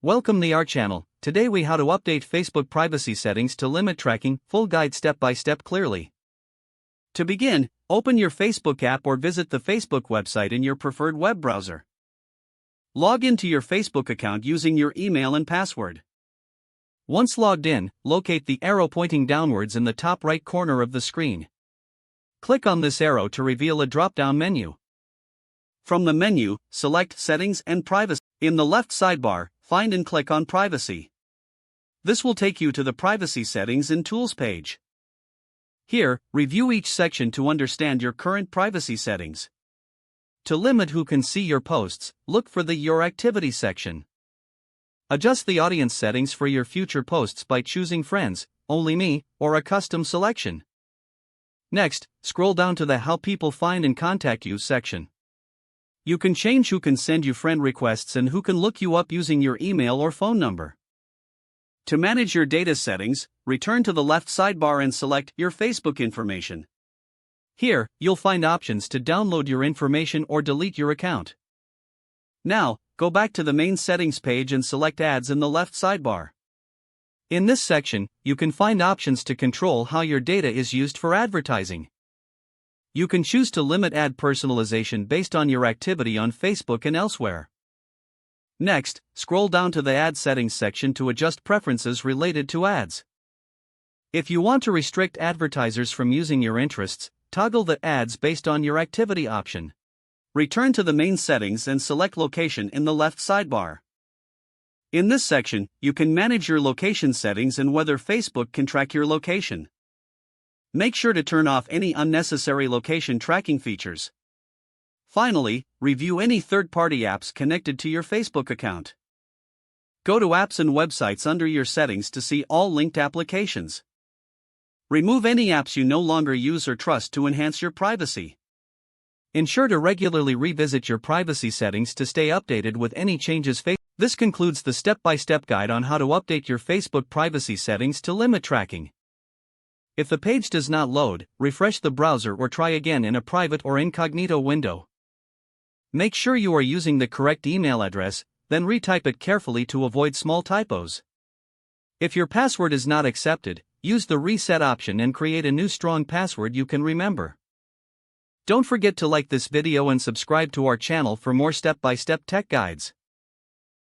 Welcome to our channel. Today we how to update Facebook privacy settings to limit tracking, full guide step by step clearly. To begin, open your Facebook app or visit the Facebook website in your preferred web browser. Log into your Facebook account using your email and password. Once logged in, locate the arrow pointing downwards in the top right corner of the screen. Click on this arrow to reveal a drop-down menu. From the menu, select Settings and Privacy. In the left sidebar, find and click on Privacy. This will take you to the Privacy Settings and Tools page. Here, review each section to understand your current privacy settings. To limit who can see your posts, look for the Your Activity section. Adjust the audience settings for your future posts by choosing Friends, Only Me, or a custom selection. Next, scroll down to the How People Find and Contact You section. You can change who can send you friend requests and who can look you up using your email or phone number. To manage your data settings, return to the left sidebar and select Your Facebook Information. Here, you'll find options to download your information or delete your account. Now, go back to the main settings page and select Ads in the left sidebar. In this section, you can find options to control how your data is used for advertising. You can choose to limit ad personalization based on your activity on Facebook and elsewhere. Next, scroll down to the Ad Settings section to adjust preferences related to ads. If you want to restrict advertisers from using your interests, toggle the Ads based on your activity option. Return to the main settings and select Location in the left sidebar. In this section, you can manage your location settings and whether Facebook can track your location. Make sure to turn off any unnecessary location tracking features. Finally, review any third-party apps connected to your Facebook account. Go to Apps and Websites under your settings to see all linked applications. Remove any apps you no longer use or trust to enhance your privacy. Ensure to regularly revisit your privacy settings to stay updated with any changes. This concludes the step-by-step guide on how to update your Facebook privacy settings to limit tracking. If the page does not load, refresh the browser or try again in a private or incognito window. Make sure you are using the correct email address, then retype it carefully to avoid small typos. If your password is not accepted, use the reset option and create a new strong password you can remember. Don't forget to like this video and subscribe to our channel for more step-by-step tech guides.